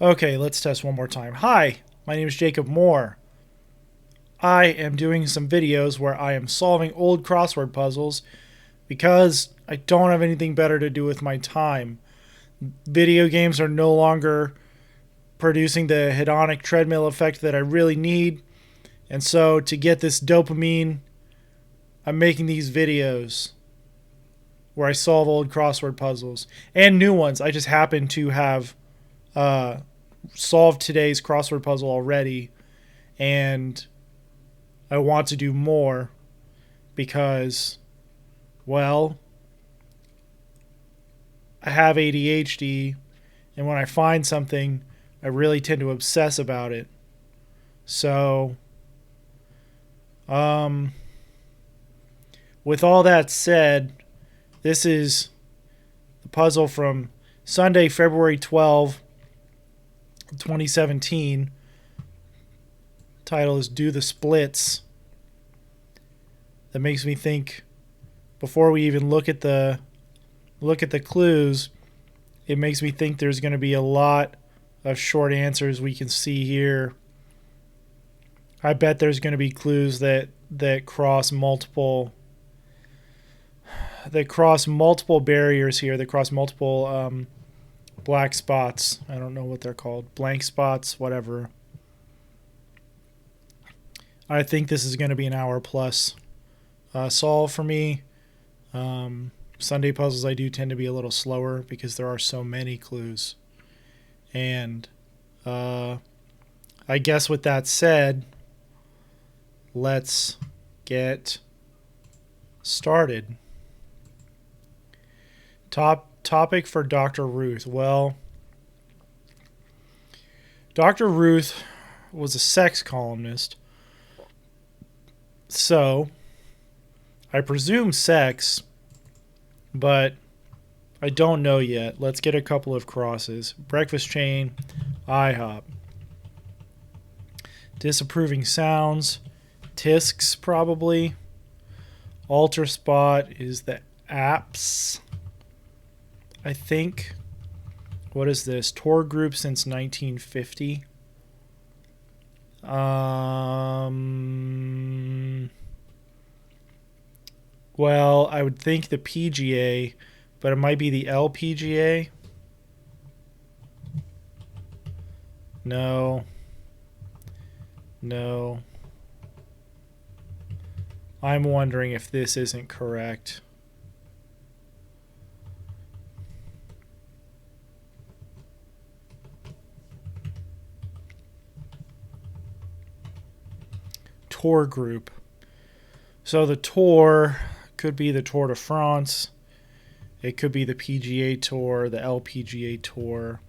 Okay, let's test one more time. Hi, my name is Jacob Moore. I am doing some videos where I am solving old crossword puzzles because I don't have anything better to do with my time. Video games are no longer producing the hedonic treadmill effect that I really need, and so to get this dopamine, I'm making these videos where I solve old crossword puzzles and new ones. I just happen to have uh, solved today's crossword puzzle already, and I want to do more because, well, I have ADHD, and when I find something, I really tend to obsess about it. So, um, with all that said, this is the puzzle from Sunday, February 12, 2017. Title is Do the Splits. That makes me think, before we even look at the clues, it makes me think there's going to be a lot of short answers we can see here. I bet there's going to be clues that cross multiple barriers here, that cross multiple black spots. I don't know what they're called. Blank spots, whatever. I think this is going to be an hour plus solve for me. Sunday puzzles I do tend to be a little slower because there are so many clues. And I guess with that said, let's get started. Topic for Dr. Ruth. Well, Dr. Ruth was a sex columnist. So, I presume sex, but I don't know yet. Let's get a couple of crosses. Breakfast chain, IHOP. Disapproving sounds, tisks probably. Alter spot is the apps, I think. What is this? Tour group since 1950. Well, I would think the PGA, but it might be the LPGA. No. I'm wondering if this isn't correct. Tour group. So the tour could be the Tour de France. It could be the PGA Tour, the LPGA Tour.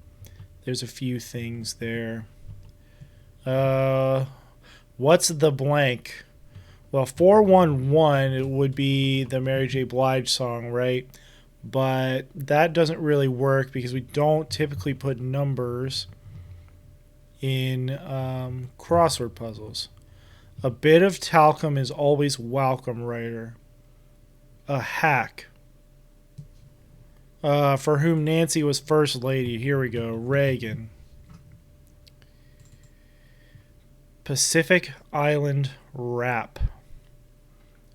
There's a few things there. What's the blank? Well, 411 it would be the Mary J. Blige song, right? But that doesn't really work because we don't typically put numbers in crossword puzzles. A bit of talcum is always welcome, writer. A hack. For whom Nancy was first lady. Here we go. Reagan. Pacific Island rap.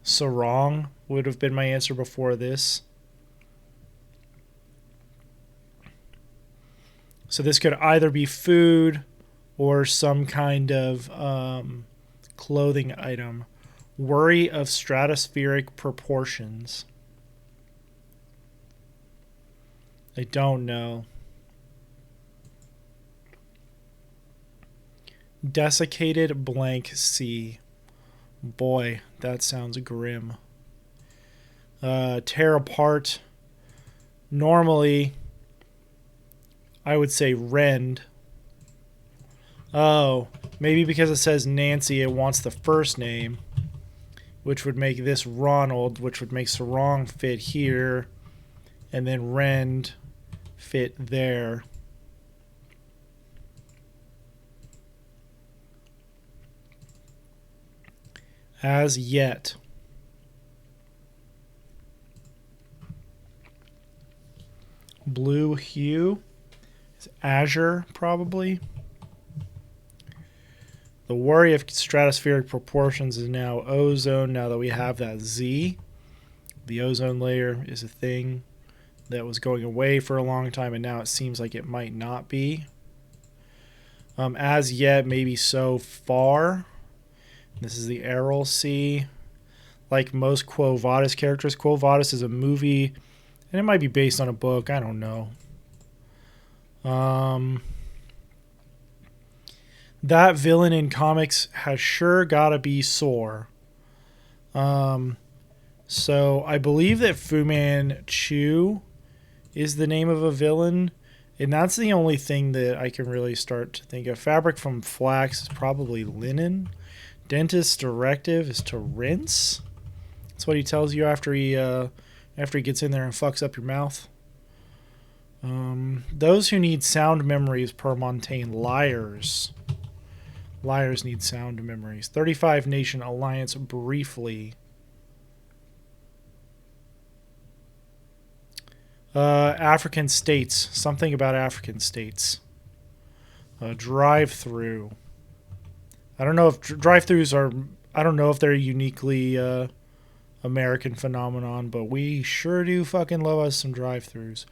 Sarong would have been my answer before this. So this could either be food or some kind of clothing item. Worry of stratospheric proportions. I don't know. Desiccated blank sea. Boy, that sounds grim. Tear apart. Normally, I would say rend. Oh, maybe because it says Nancy, it wants the first name, which would make this Ronald, which would make sarong fit here, and then rend fit there. As yet. Blue hue. Is Azure, probably. The worry of stratospheric proportions is now ozone, now that we have that Z. The ozone layer is a thing that was going away for a long time, and now it seems like it might not be. As yet, maybe so far. This is the Aral Sea. Like most Quo Vadis characters, Quo Vadis is a movie, and it might be based on a book. I don't know. That villain in comics has sure got to be Sore. So I believe that Fu Manchu is the name of a villain, and that's the only thing that I can really start to think of. Fabric from flax is probably linen. Dentist's directive is to rinse. That's what he tells you after he gets in there and fucks up your mouth. Those who need sound memories per Montaigne, liars. Liars need sound memories. 35 Nation Alliance briefly. African states. Something about African states. Drive-through. I don't know if drive-throughs are... I don't know if they're a uniquely American phenomenon, but we sure do fucking love us some drive-throughs.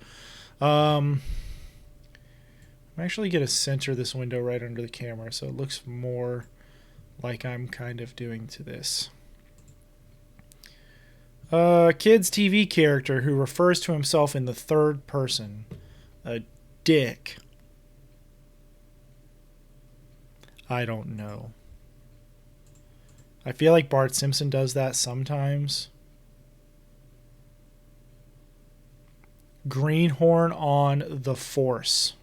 I'm actually going to center this window right under the camera so it looks more like I'm kind of doing to this. Kid's TV character who refers to himself in the third person. A dick. I don't know. I feel like Bart Simpson does that sometimes. Greenhorn on the Force.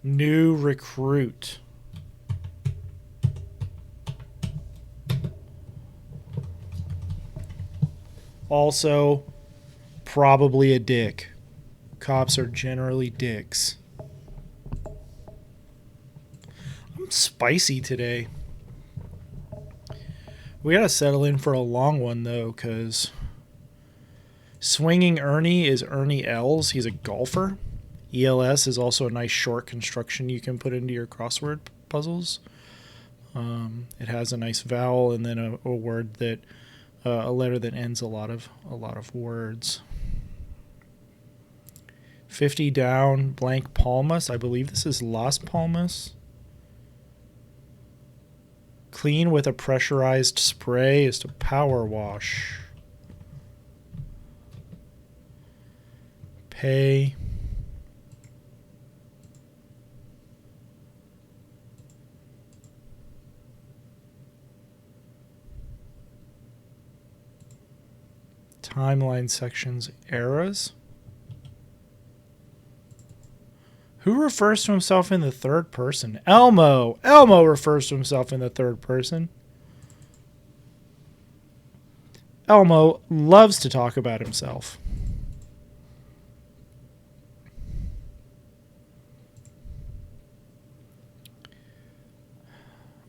New recruit. Also, probably a dick. Cops are generally dicks. I'm spicy today. We gotta settle in for a long one, though, because Swinging Ernie is Ernie Els. He's a golfer. ELS is also a nice short construction you can put into your crossword puzzles. It has a nice vowel and then a word that a letter that ends a lot of words. 50 down, blank Palmas. I believe this is Las Palmas. Clean with a pressurized spray is to power wash. Pay. Timeline sections, eras. Who refers to himself in the third person? Elmo. Elmo refers to himself in the third person. Elmo loves to talk about himself.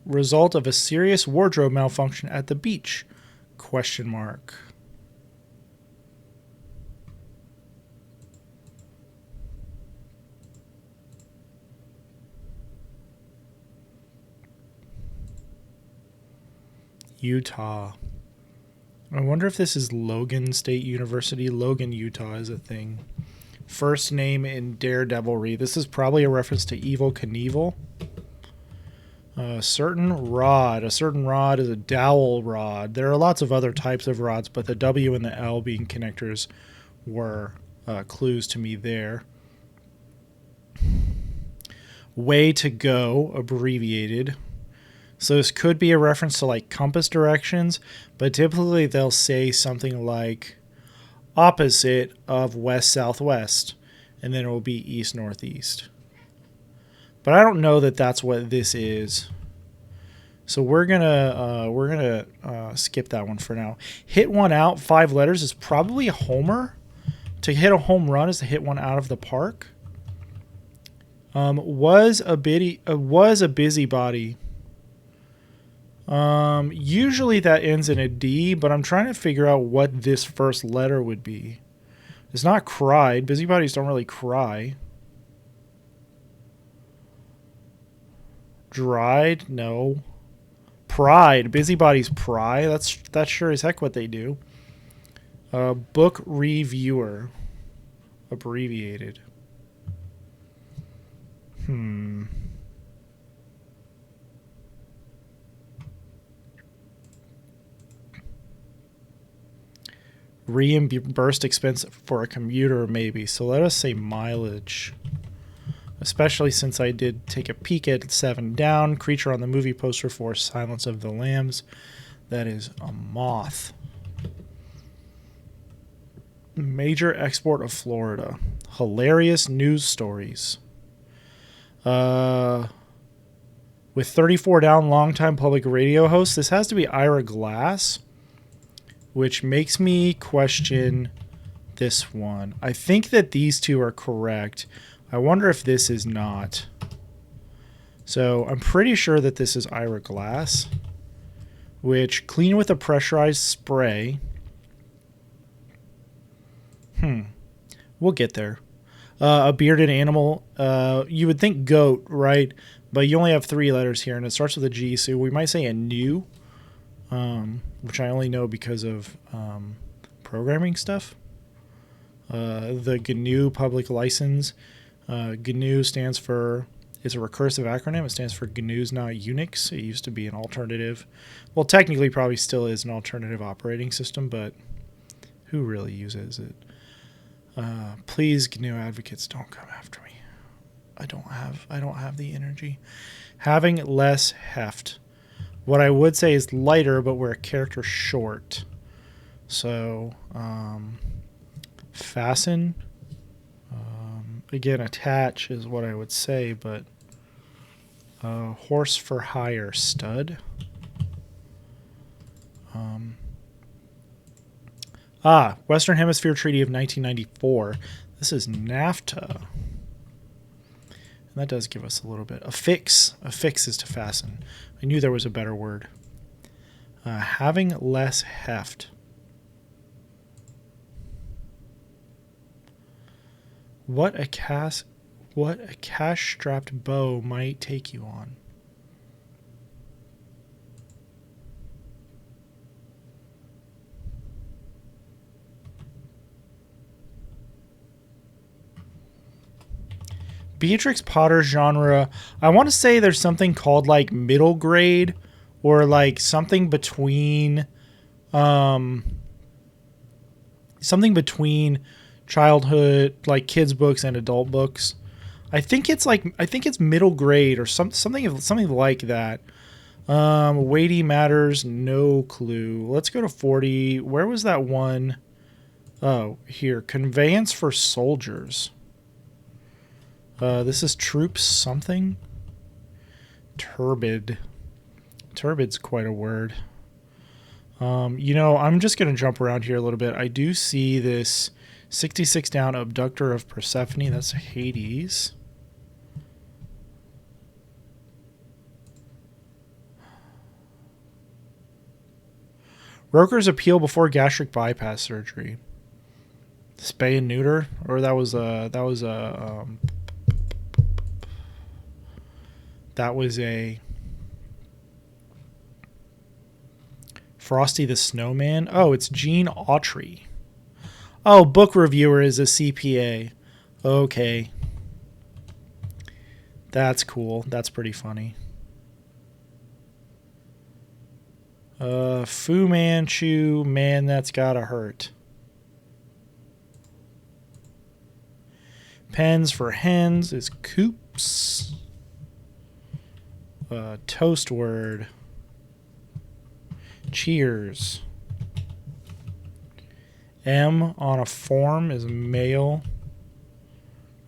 Result of a serious wardrobe malfunction at the beach? Question mark. Utah. I wonder if this is Logan State University. Logan, Utah is a thing. First name in Daredevilry. This is probably a reference to Evel Knievel. A certain rod. A certain rod is a dowel rod. There are lots of other types of rods, but the W and the L being connectors were clues to me there. Way to go, abbreviated. So this could be a reference to like compass directions, but typically they'll say something like opposite of west-southwest, and then it will be east-northeast. But I don't know that that's what this is. So we're gonna skip that one for now. Hit one out, 5 letters is probably a homer. To hit a home run is to hit one out of the park. Was a busybody. Usually that ends in a D, but I'm trying to figure out what this first letter would be. It's not cried. Busybodies don't really cry. Dried? No. Pride. Busybodies pry. That's sure as heck what they do. Book reviewer. Abbreviated. Reimbursed expense for a commuter, maybe. So let us say mileage. Especially since I did take a peek at 7 Down. Creature on the movie poster for Silence of the Lambs. That is a moth. Major export of Florida. Hilarious news stories. With 34 Down, longtime public radio host. This has to be Ira Glass, which makes me question this one. I think that these two are correct. I wonder if this is not. So I'm pretty sure that this is Ira Glass, which clean with a pressurized spray. We'll get there. A bearded animal. You would think goat, right? But you only have 3 letters here, and it starts with a G, so we might say a new, which I only know because of programming stuff. The GNU public license. GNU stands for, it's a recursive acronym. It stands for GNU's Not Unix. It used to be an alternative. Well, technically probably still is an alternative operating system, but who really uses it? Please, GNU advocates, don't come after me. I don't have the energy. Having less heft. What I would say is lighter, but we're a character short. So, fasten. Again, attach is what I would say, but horse for hire, stud. Western Hemisphere Treaty of 1994. This is NAFTA. And that does give us a little bit. Affix. Affix is to fasten. I knew there was a better word. Having less heft. What a cash-strapped bow might take you on. Beatrix Potter genre. I want to say there's something called like middle grade, or like something between childhood, like kids books and adult books. I think it's middle grade or something like that. Weighty matters, no clue. Let's go to 40. Where was that one? Oh, here. Conveyance for soldiers. This is troops something. Turbid. Turbid's quite a word. I'm just going to jump around here a little bit. I do see this 66 Down abductor of Persephone. That's Hades. Roker's appeal before gastric bypass surgery. Spay and neuter, or that was a Frosty the Snowman. Oh, it's Gene Autry. Oh, book reviewer is a CPA. Okay. That's cool. That's pretty funny. Fu Manchu, man, that's gotta hurt. Pens for hens is coops. Toast word. Cheers. M on a form is male.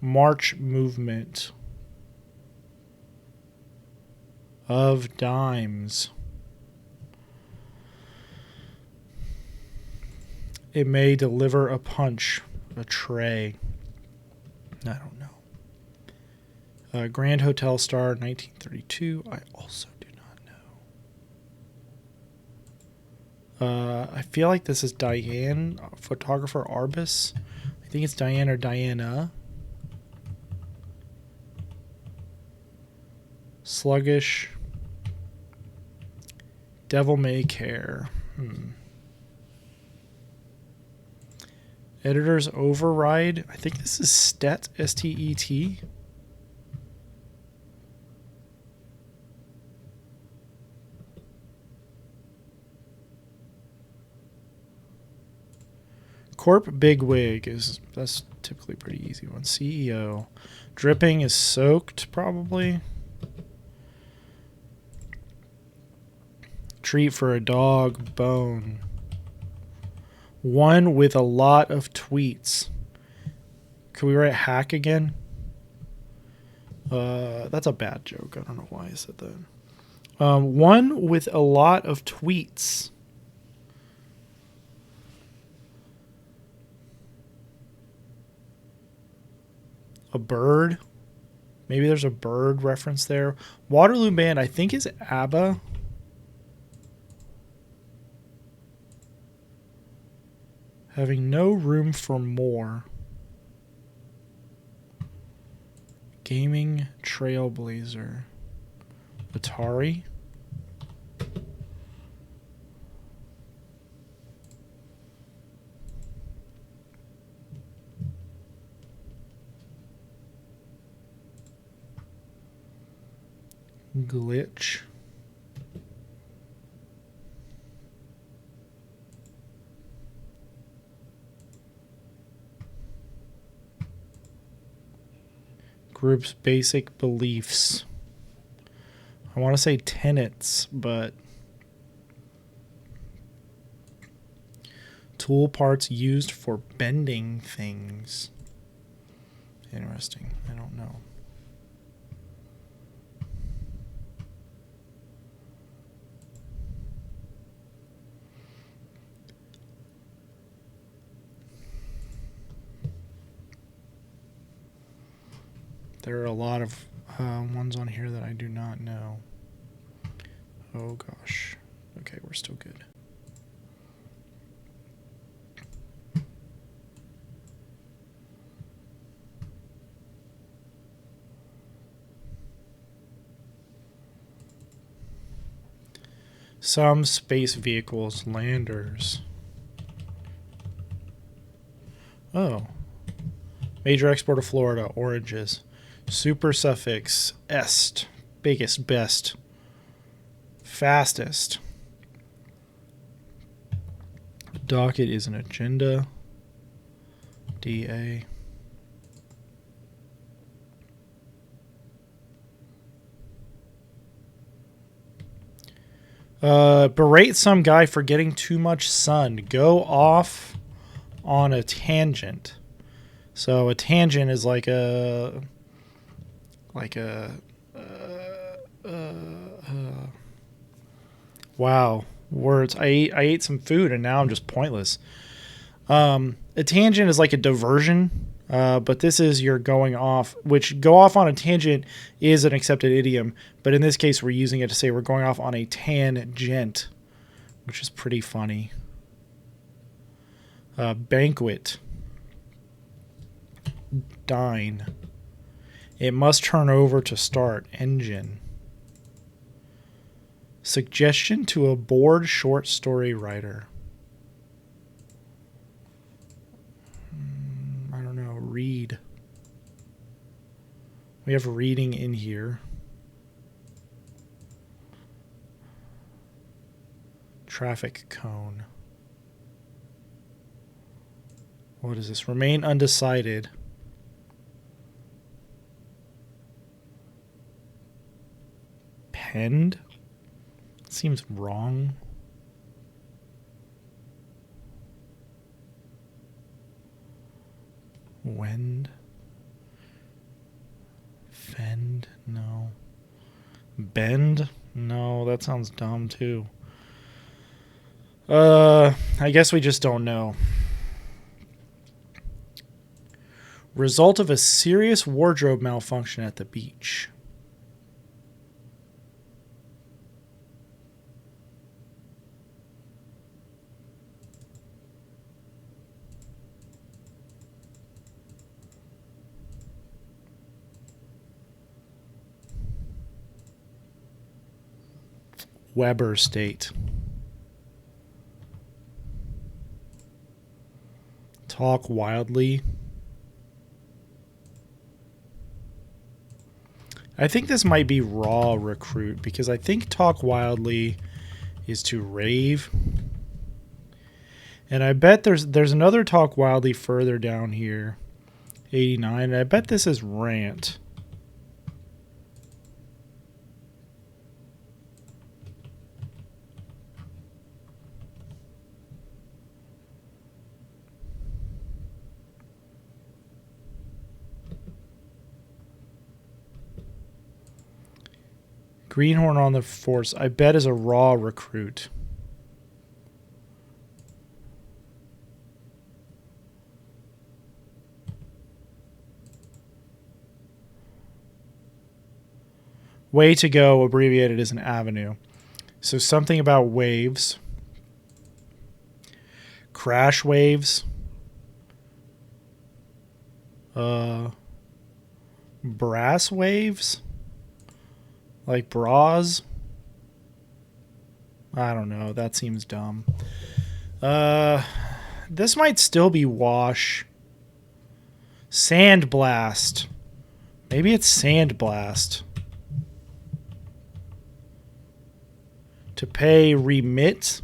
March movement. Of dimes. It may deliver a punch. A tray. I don't know. Grand Hotel Star, 1932. I also do not know. I feel like this is Diane, photographer Arbus. I think it's Diane or Diana. Sluggish. Devil May Care. Editor's Override. I think this is Stet, S-T-E-T. Corp Bigwig that's typically a pretty easy one. CEO. Dripping is soaked, probably. Treat for a dog. Bone. One with a lot of tweets. Can we write hack again? That's a bad joke. I don't know why I said that. One with a lot of tweets. A bird. Maybe there's a bird reference there. Waterloo Band, I think, is ABBA. Having no room for more. Gaming Trailblazer. Atari. Glitch. Group's basic beliefs. I want to say tenets, but tool parts used for bending things. Interesting. I don't know. There are a lot of ones on here that I do not know. Oh gosh. Okay, we're still good. Some space vehicles, landers. Oh. Major export of Florida, oranges. Super suffix, est, biggest, best, fastest. Docket is an agenda. DA. Berate some guy for getting too much sun. Go off on a tangent. So a tangent is like a wow, words. I ate some food and now I'm just pointless. A tangent is like a diversion, but this is you're going off, which go off on a tangent is an accepted idiom, but in this case we're using it to say we're going off on a tangent, which is pretty funny. Banquet. Dine. It must turn over to start. Engine. Suggestion to a bored short story writer. I don't know. Read. We have reading in here. Traffic cone. What is this? Remain undecided. Penned? Seems wrong. Wend? Fend? No. Bend? No, that sounds dumb too. I guess we just don't know. Result of a serious wardrobe malfunction at the beach. Weber state. Talk wildly. I think this might be raw recruit because I think talk wildly is to rave. And I bet there's another talk wildly further down here. 89. And I bet this is rant. Greenhorn on the force, I bet, is a raw recruit. Way to go, abbreviated as an avenue. So something about waves. Crash waves. Brass waves. Like bras? I don't know. That seems dumb. This might still be wash. Sandblast. Maybe it's sandblast. To pay, remit.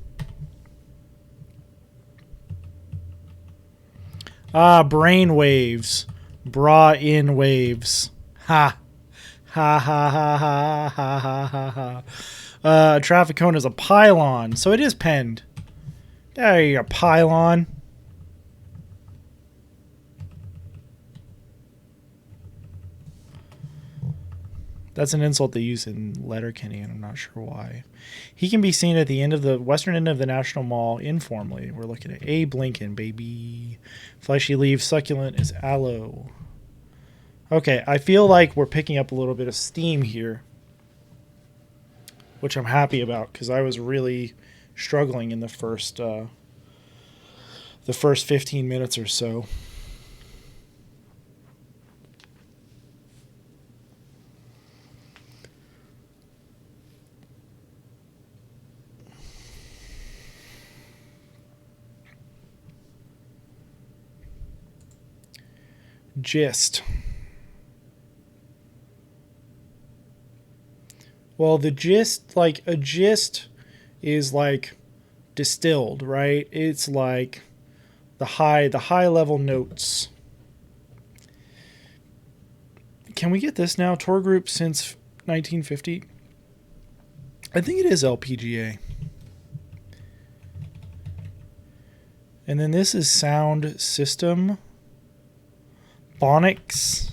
Brain waves. Bra in waves. Ha. Ha ha ha ha ha ha ha ha. Traffic cone is a pylon, so it is penned. There you go, pylon. That's an insult they use in Letterkenny, and I'm not sure why. He can be seen at the end of the western end of the National Mall informally. We're looking at Abe Lincoln, baby. Fleshy leaf succulent is aloe. Okay, I feel like we're picking up a little bit of steam here, which I'm happy about because I was really struggling in the first 15 minutes or so. Gist. Well, the gist, like a gist is like distilled, right? It's like the high level notes. Can we get this now? Tour group since 1950? I think it is LPGA. And then this is sound system. Phonics.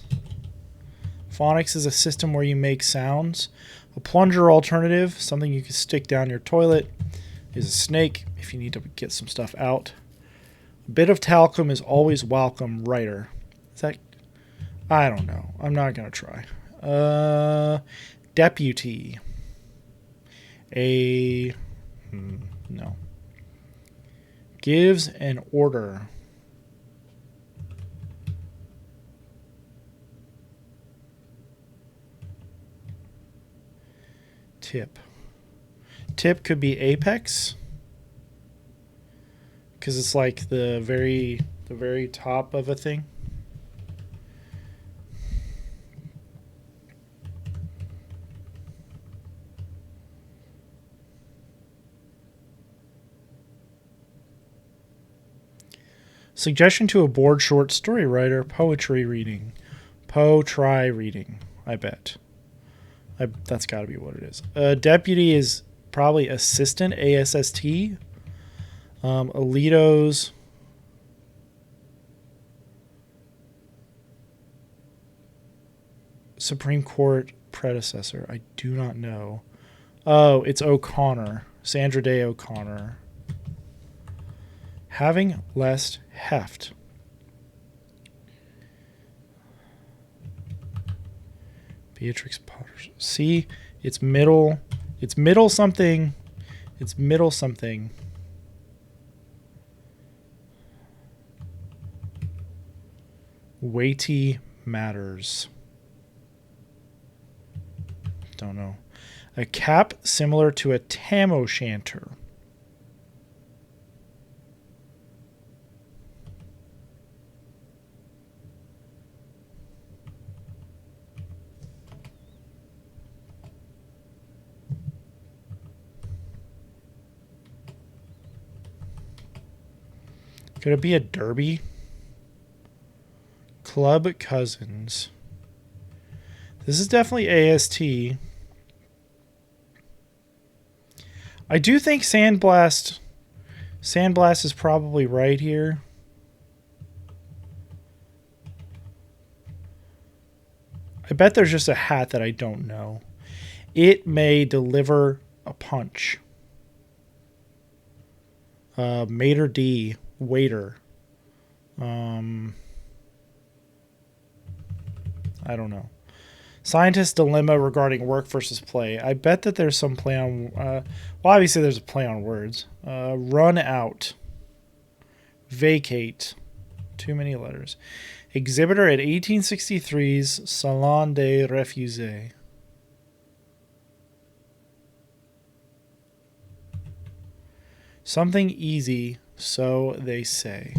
Phonics is a system where you make sounds. A plunger alternative, something you can stick down your toilet, is a snake if you need to get some stuff out. A bit of talcum is always welcome, writer. Is that... I don't know. I'm not going to try. Deputy. No. Gives an order. Tip. Tip could be apex, because it's like the very top of a thing. Suggestion to a bored short story writer: poetry reading. Try reading, I bet. That's got to be what it is. Deputy is probably assistant, ASST. Alito's Supreme Court predecessor. I do not know. Oh, it's O'Connor. Sandra Day O'Connor. Having less heft. Beatrix Potter. See, it's middle. It's middle something. It's middle something. Weighty matters. Don't know. A cap similar to a tam o' shanter. Could it be a derby? Club cousins. This is definitely AST. I do think Sandblast is probably right here. I bet there's just a hat that I don't know. It may deliver a punch. Mater D. Waiter. I don't know. Scientist dilemma regarding work versus play. I bet that there's some play on... well, obviously there's a play on words. Run out. Vacate. Too many letters. Exhibitor at 1863's Salon des Refusés. Something easy, so they say.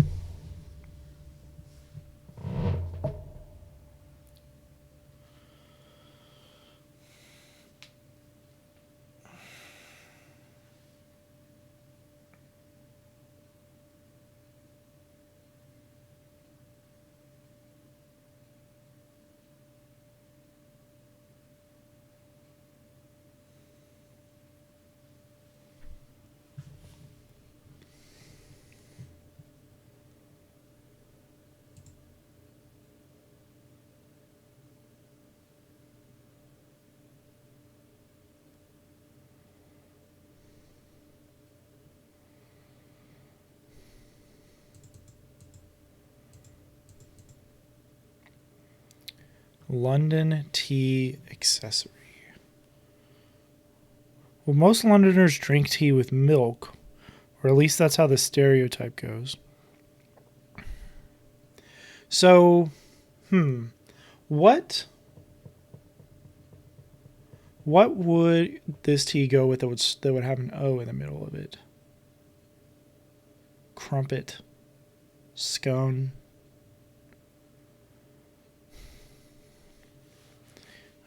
London tea accessory. Well, most Londoners drink tea with milk, or at least that's how the stereotype goes. So, what would this tea go with that would have an O in the middle of it? Crumpet, scone.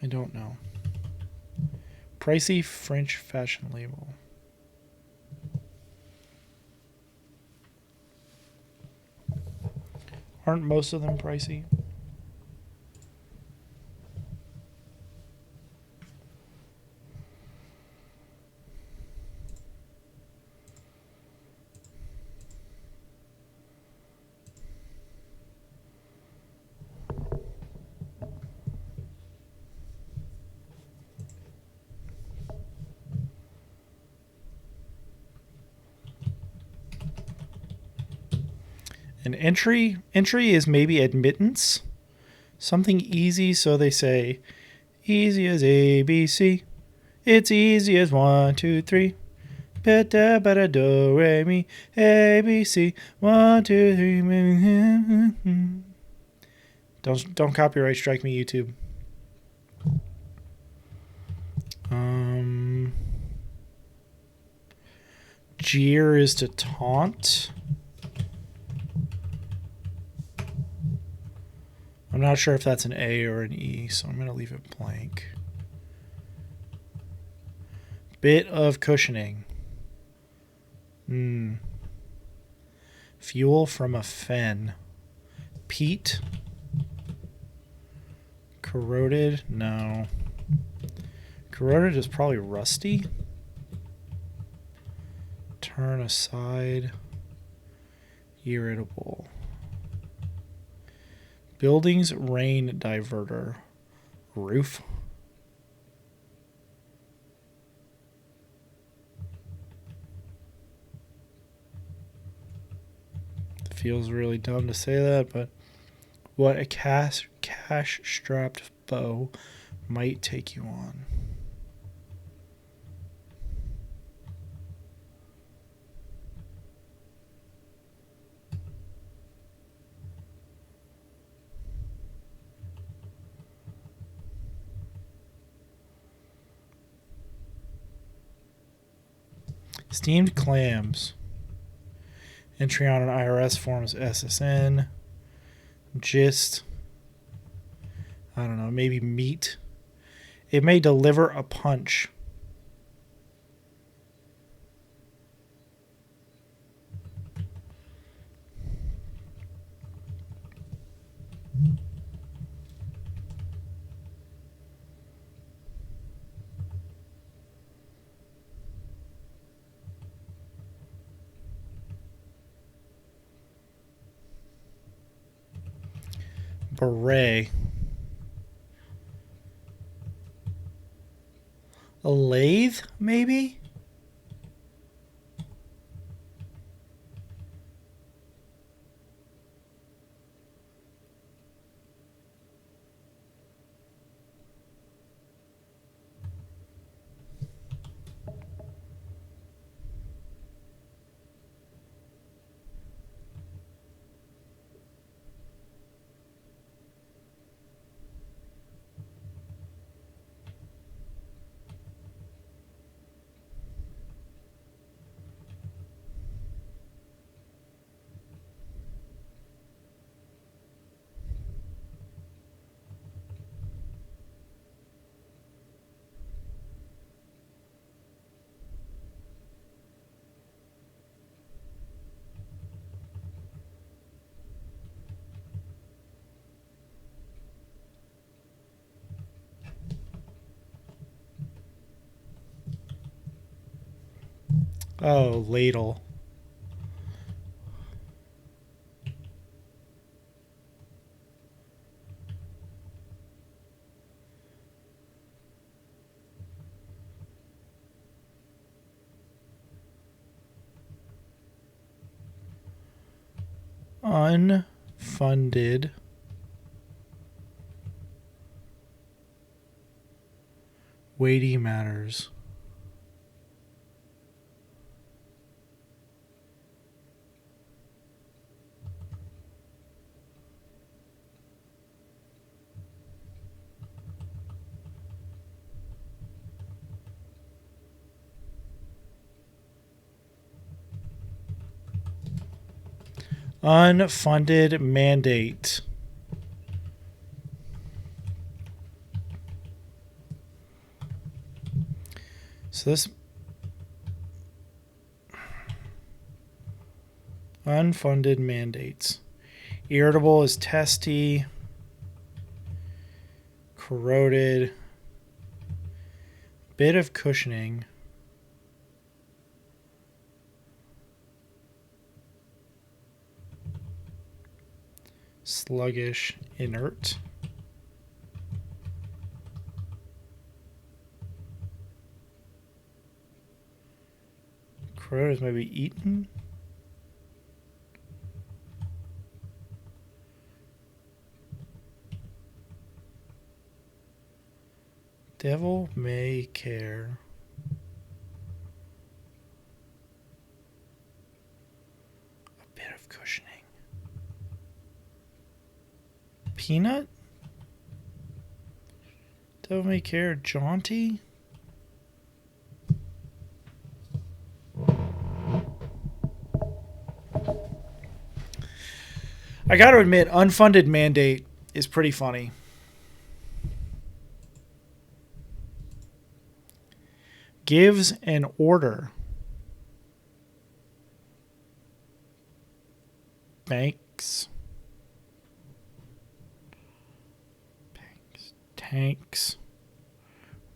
I don't know. Pricey French fashion label. Aren't most of them pricey? An entry is maybe admittance. Something easy, so they say. Easy as ABC. It's easy as 1, 2, 3. Beta, beta, do, re, mi, ABC. 1, 2, 3. Don't copyright strike me, YouTube. Jeer is to taunt. I'm not sure if that's an A or an E, so I'm going to leave it blank. Bit of cushioning. Fuel from a fen. Peat. Corroded? No. Corroded is probably rusty. Turn aside. Irritable. Buildings rain diverter. Roof. It feels really dumb to say that, but what a cash-strapped foe might take you on. Steamed clams. Entry on an IRS form is SSN. Gist. I don't know, maybe meat. It may deliver a punch. Beret. A lathe, maybe? Oh, ladle. Unfunded weighty matters. Unfunded mandate. So this unfunded mandates. Irritable is testy. Corroded. Bit of cushioning. Sluggish, inert. Corroded is maybe eaten. Devil may care. A bit of cushioning. Peanut? Devil may care. Jaunty? I got to admit, unfunded mandate is pretty funny. Gives an order. Banks. Tanks.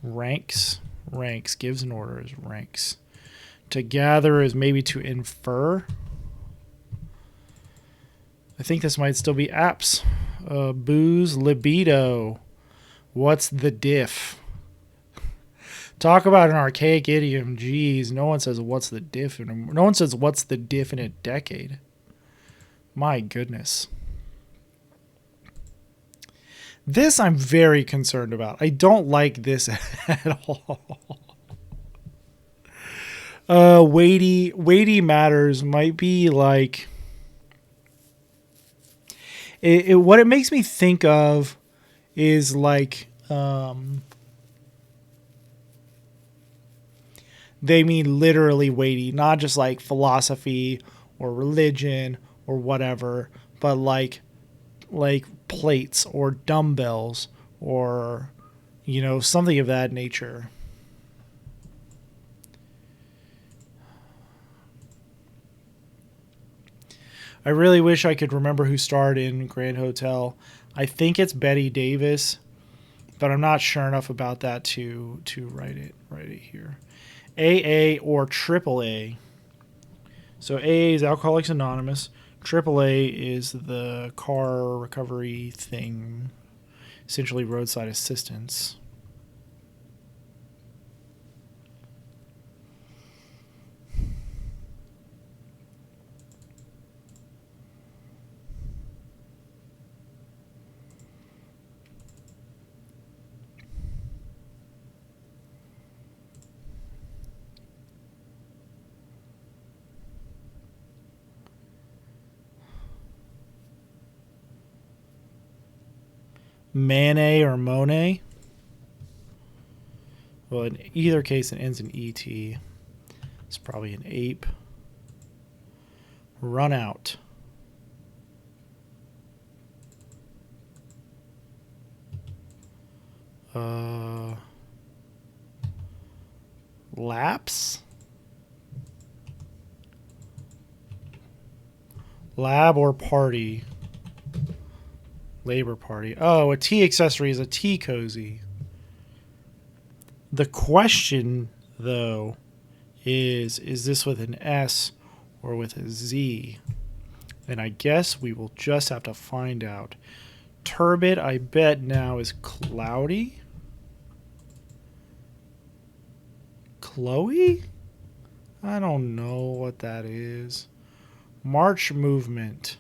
Ranks. Ranks. Gives an order is ranks. To gather is maybe to infer. I think this might still be apps. Booze. Libido. What's the diff? Talk about an archaic idiom. Jeez, no one says what's the diff anymore. No one says what's the diff in a decade. My goodness. This I'm very concerned about. I don't like this at all. Weighty matters might be like what it makes me think of is like they mean literally weighty, not just like philosophy or religion or whatever, but like plates or dumbbells or something of that nature. I really wish I could remember who starred in Grand Hotel. I think it's Betty Davis, but I'm not sure enough about that to write it here. AA or AAA. So AA is Alcoholics Anonymous. AAA is the car recovery thing, essentially roadside assistance. Manet or Monet. Well, in either case, it ends in ET. It's probably an ape. Run out. Lapse. Lab or party. Labor Party. Oh, a tea accessory is a tea cozy. The question, though, is this with an S or with a Z? And I guess we will just have to find out. Turbid, I bet now, is cloudy. Chloe? I don't know what that is. March movement.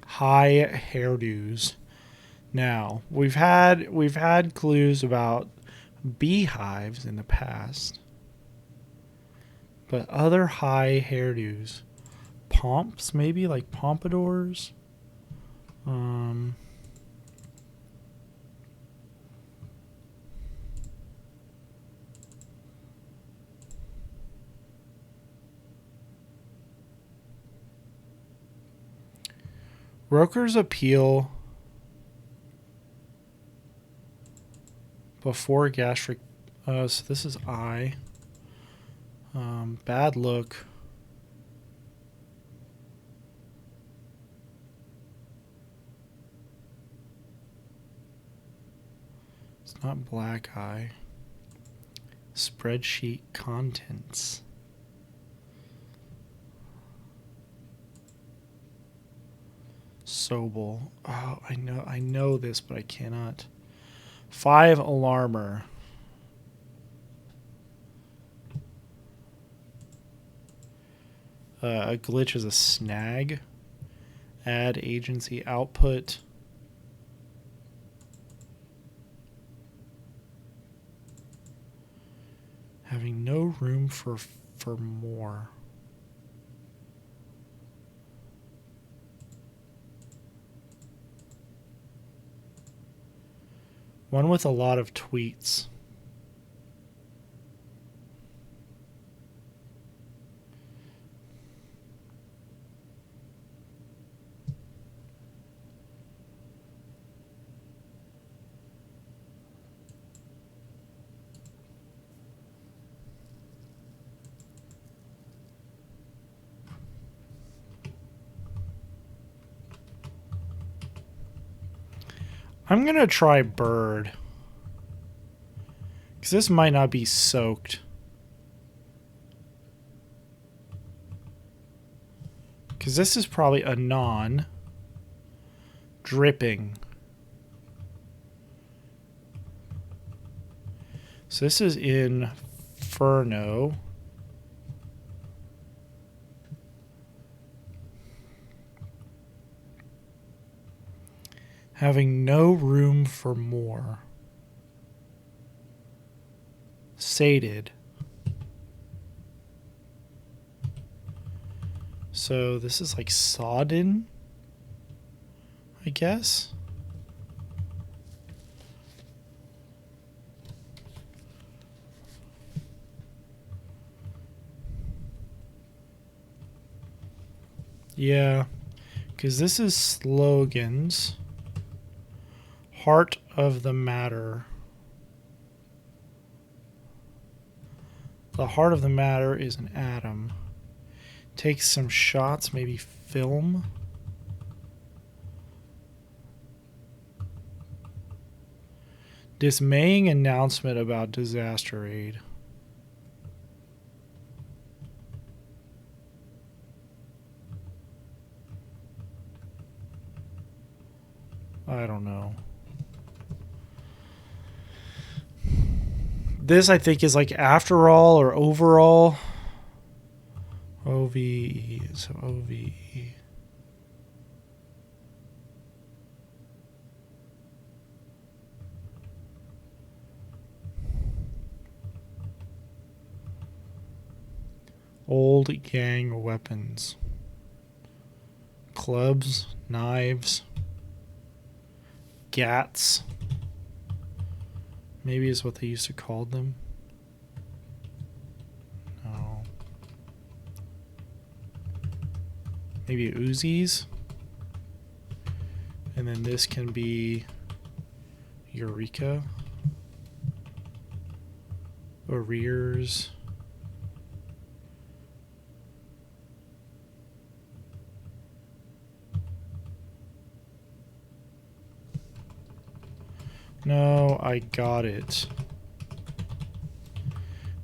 High hairdos. Now, we've had clues about beehives in the past. But other high hairdos. Pomps, maybe, like pompadours. Roker's appeal before gastric. So this is I. Bad look. It's not black eye. Spreadsheet contents. Sobel. Oh, I know this, but I cannot. 5 alarmer. A glitch is a snag. Add agency output. Having no room for more. One with a lot of tweets. I'm going to try bird. Because this might not be soaked. Because this is probably a non. Dripping. So this is Inferno. Having no room for more. sated. So this is like sodden, I guess. Yeah, because this is slogans. Heart of the matter. The heart of the matter is an atom. Take some shots, maybe film. Dismaying announcement about disaster aid. I don't know. This, I think, is like after all or overall. OVE. So OVE. Old gang weapons. Clubs, knives, gats. Maybe is what they used to call them. No. Maybe Uzis. And then this can be Eureka. Arrears. No, I got it.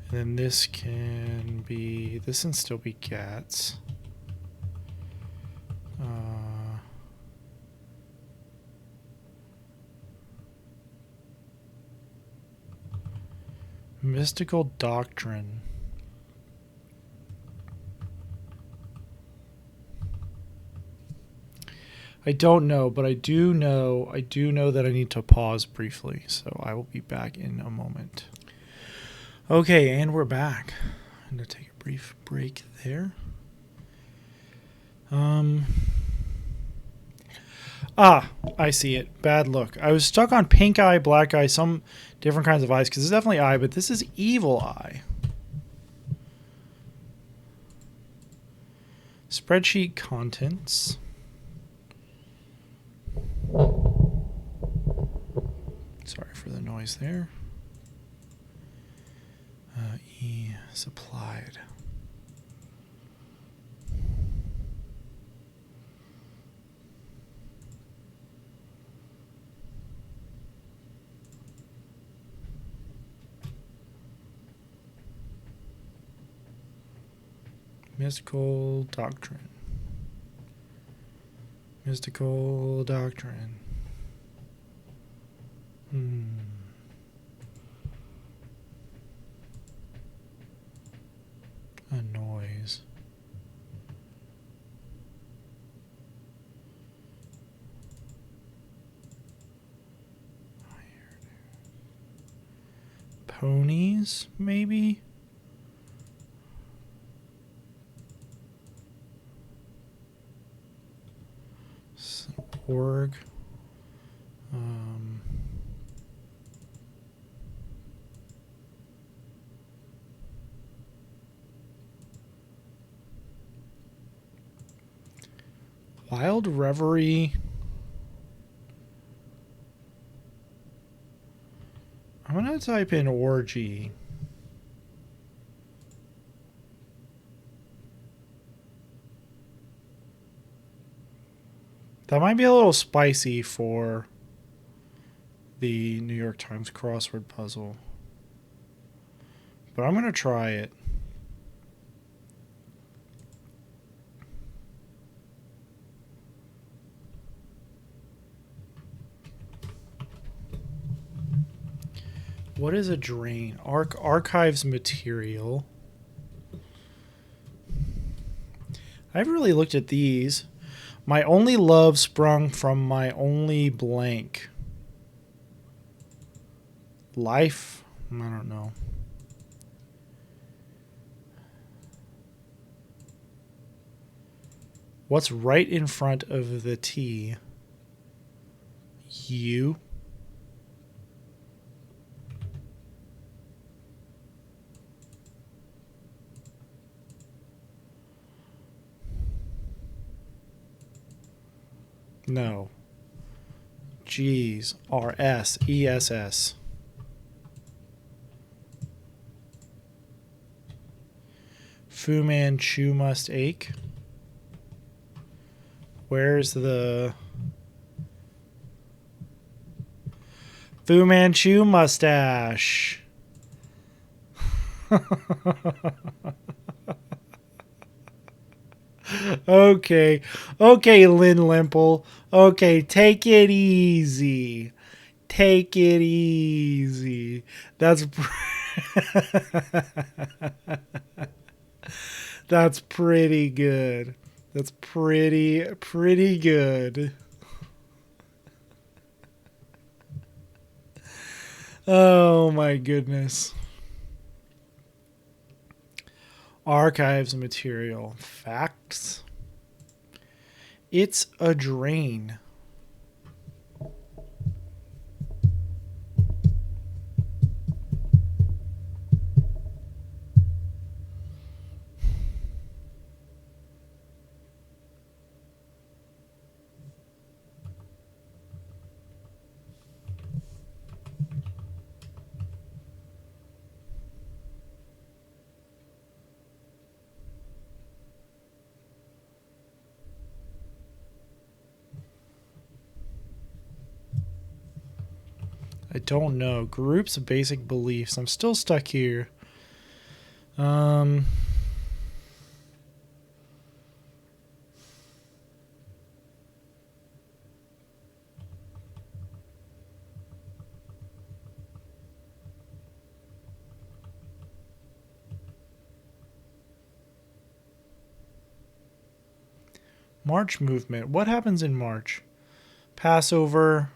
And then this can be, this can still be cats. Mystical doctrine. I don't know, but I do know that I need to pause briefly, so I will be back in a moment. Okay, and we're back. I'm going to take a brief break there. I see it. Bad look. I was stuck on pink eye, black eye, some different kinds of eyes, because it's definitely eye, but this is evil eye. Spreadsheet contents. Sorry for the noise there. E supplied. Mystical doctrine. Mystical doctrine. A noise. Ponies, maybe? Org. Wild Reverie. I'm going to type in orgy. That might be a little spicy for the New York Times crossword puzzle. But I'm going to try it. What is a drain? Archives material. I haven't really looked at these. My only love sprung from my only blank. Life? I don't know. What's right in front of the T? U. No. G's. R. S. E. S. S. Fu Manchu must ache. Where's the Fu Manchu mustache? Okay. Okay, Lynn Limple. Okay, take it easy. Take it easy. That's that's pretty good. That's pretty good. Oh my goodness. Archives material. Facts. It's a drain. I don't know. Groups of basic beliefs. I'm still stuck here. March movement. What happens in March? Passover,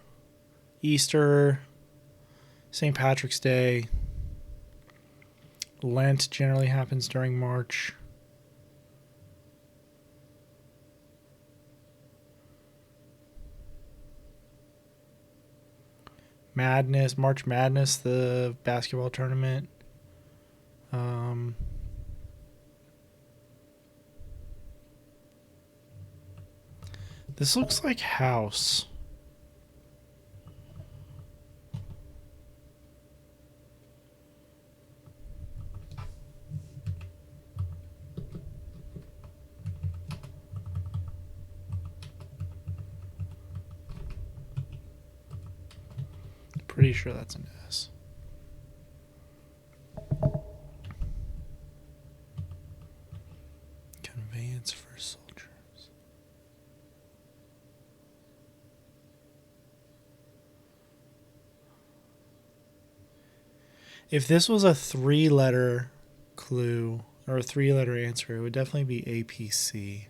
Easter, St. Patrick's Day. Lent generally happens during March. Madness, March Madness, the basketball tournament. This looks like house. Pretty sure that's an S. Conveyance for soldiers. If this was a 3-letter clue or a 3-letter answer, it would definitely be APC.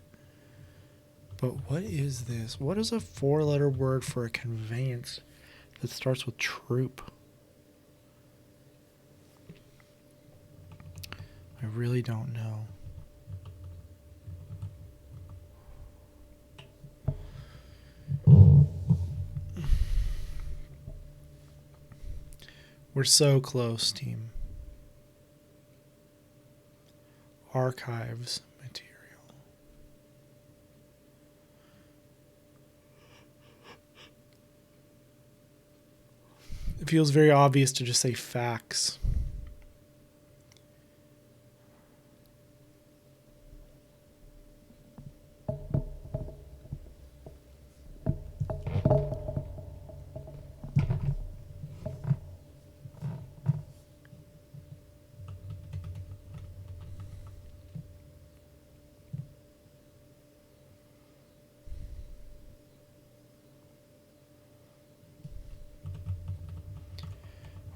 But what is this? What is a 4-letter word for a conveyance that starts with troop? I really don't know. We're so close, team. Archives material. It feels very obvious to just say facts.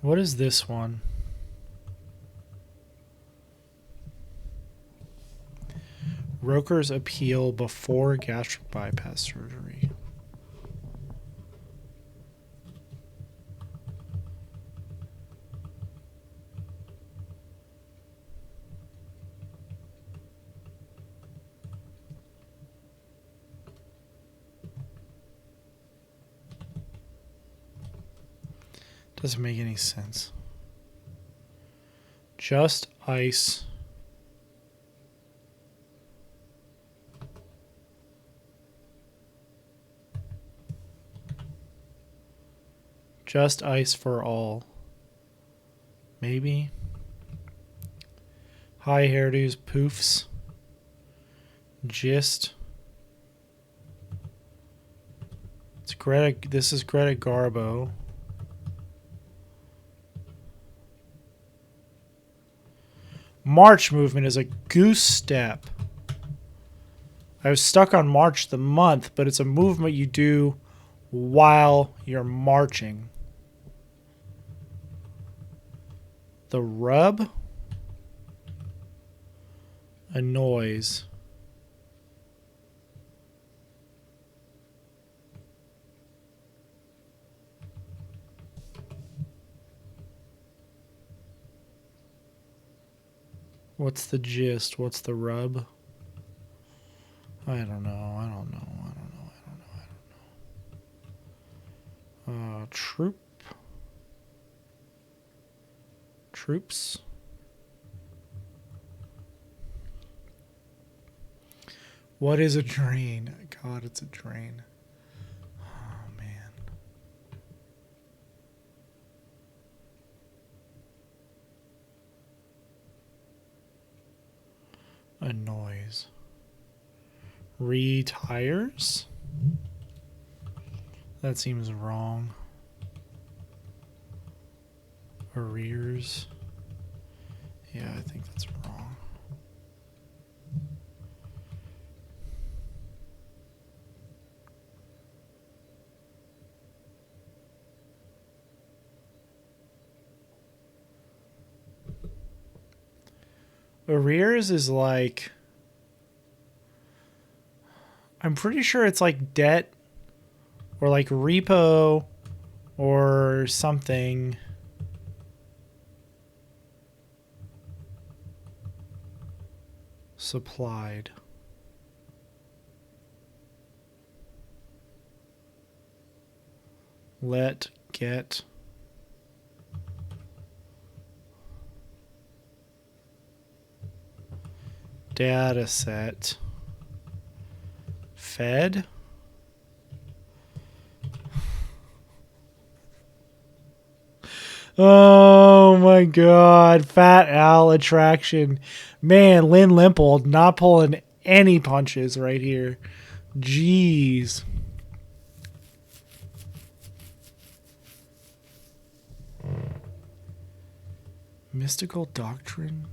What is this one? Roker's appeal before gastric bypass surgery. Doesn't make any sense. Just ice. Just ice for all. Maybe. Hi, hairdos, poofs. Gist. It's Greta. This is Greta Garbo. March movement is a goose step. I was stuck on March the month, but it's a movement you do while you're marching. The rub annoys. What's the gist? What's the rub? I don't know. Troop. Troops. What is a drain? God, it's a drain. Oh, man. A noise. Retires? That seems wrong. Arrears. Yeah, I think that's wrong. Arrears is like, I'm pretty sure it's like debt or like repo or something. Supplied. Let, get. Data set. Fed. Oh my God. Fat Al attraction. Man, Lynn Limpold not pulling any punches right here. Jeez. Mystical doctrine?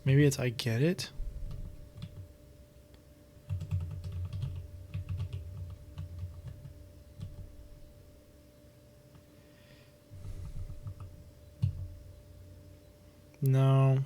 Maybe it's I get it. No.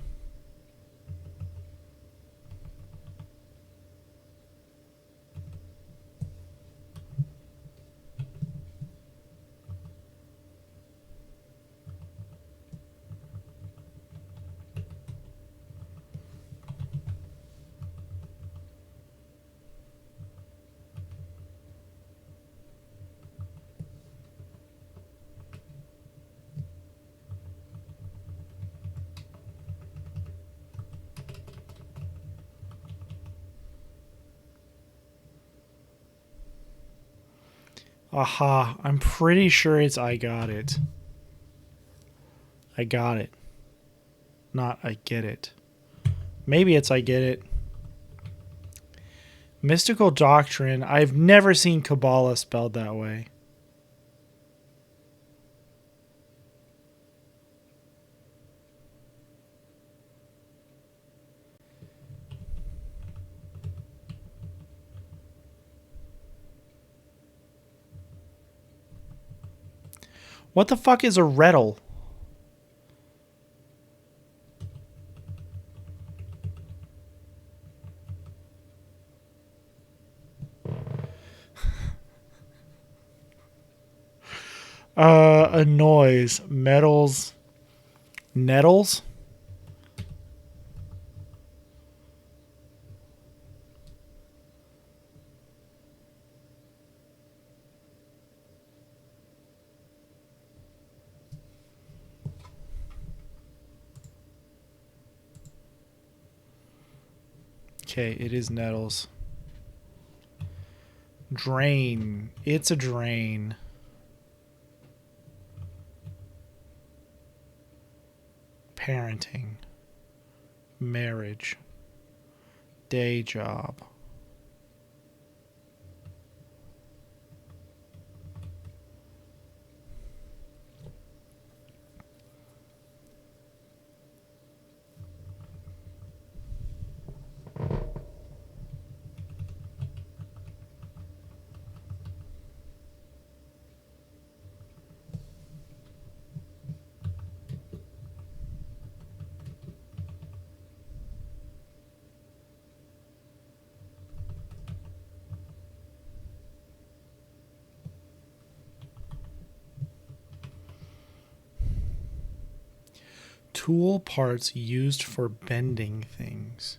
Aha, I'm pretty sure it's I got it. I got it. Not I get it. Maybe it's I get it. Mystical doctrine. I've never seen Kabbalah spelled that way. What the fuck is a rettle? A noise. Metals. Nettles? Okay, it is nettles. Drain. It's a drain. Parenting. Marriage. Day job. Tool parts used for bending things.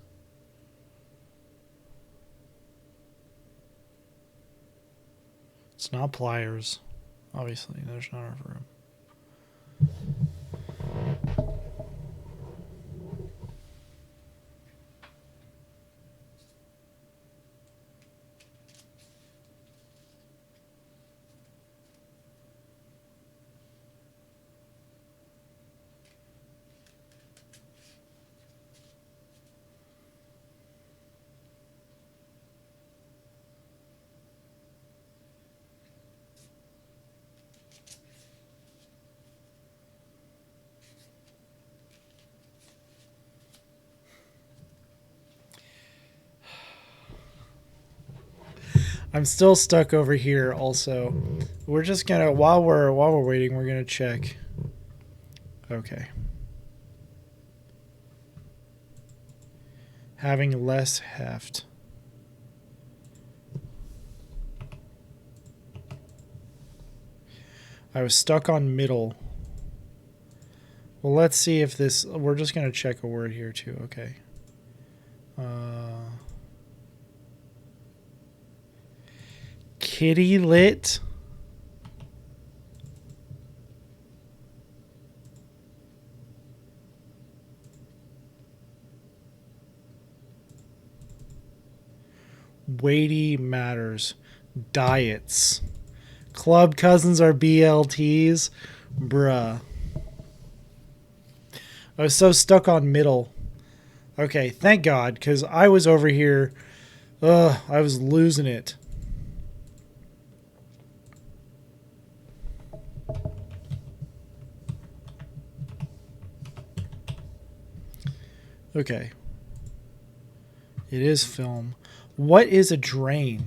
It's not pliers. Obviously, there's not enough room. I'm still stuck over here also. We're just gonna while we're waiting, we're gonna check. Okay. Having less heft. I was stuck on middle. Well, let's see if this... We're just going to check a word here, too. Okay. Kitty lit. Weighty matters. Diets. Club cousins are BLTs. Bruh. I was so stuck on middle. Okay, thank God, because I was over here. I was losing it. Okay. It is film. What is a drain?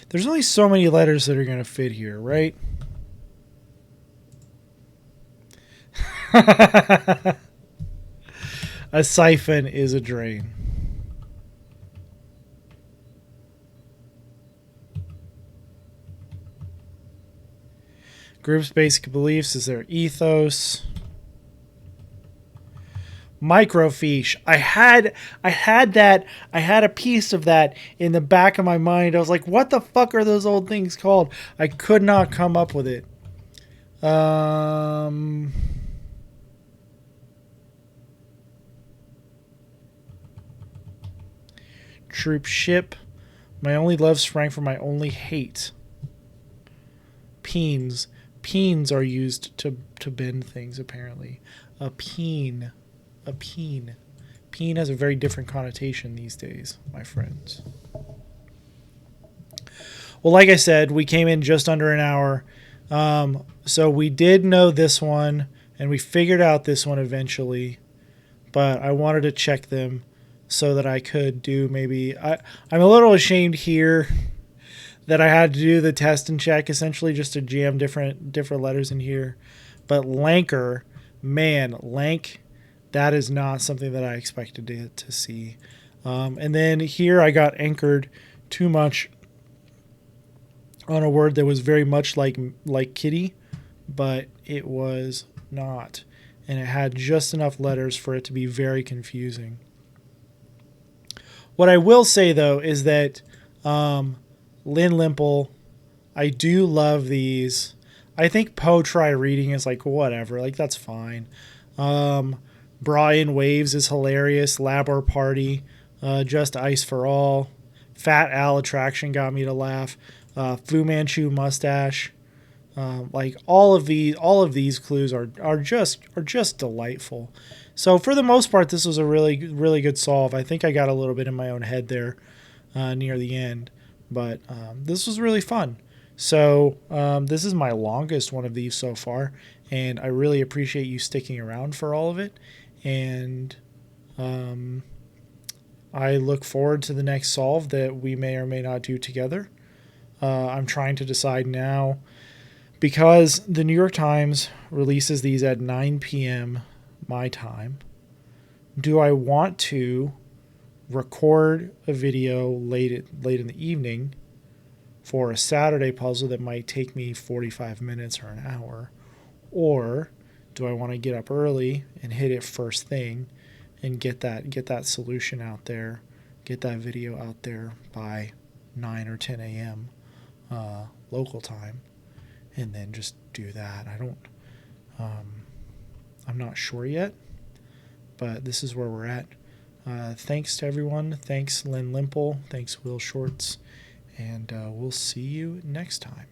There's only so many letters that are going to fit here, right? A siphon is a drain. Group's basic beliefs is their ethos. Microfiche. I had a piece of that in the back of my mind. I was like, what the fuck are those old things called? I could not come up with it. Troop ship. My only love sprang from my only hate. Peens. Peens are used to bend things, apparently. A peen. A peen. Peen has a very different connotation these days, my friends. Well, like I said, we came in just under an hour. So we did know this one, and we figured out this one eventually. But I wanted to check them so that I could do maybe... I'm a little ashamed here that I had to do the test and check, essentially just to jam different letters in here. But Lanker, man, Lank... That is not something that I expected to see. And then here I got anchored too much on a word that was very much like kitty, but it was not. And it had just enough letters for it to be very confusing. What I will say, though, is that Lynn Limple, I do love these. I think Poe Try Reading is like whatever, like that's fine. Brian Waves is hilarious. Labor Party, Just Ice for All, Fat Al Attraction got me to laugh. Fu Manchu Mustache, like all of these clues are just delightful. So for the most part, this was a really good solve. I think I got a little bit in my own head there near the end, but this was really fun. So this is my longest one of these so far, and I really appreciate you sticking around for all of it. And I look forward to the next solve that we may or may not do together. I'm trying to decide now, because the New York Times releases these at 9 p.m. my time. Do I want to record a video late in the evening for a Saturday puzzle that might take me 45 minutes or an hour? Or do I want to get up early and hit it first thing and get that solution out there, get that video out there by 9 or 10 a.m. Local time, and then just do that? I'm not sure yet, but this is where we're at. Thanks to everyone. Thanks Lynn Limple. Thanks Will Shorts. And we'll see you next time.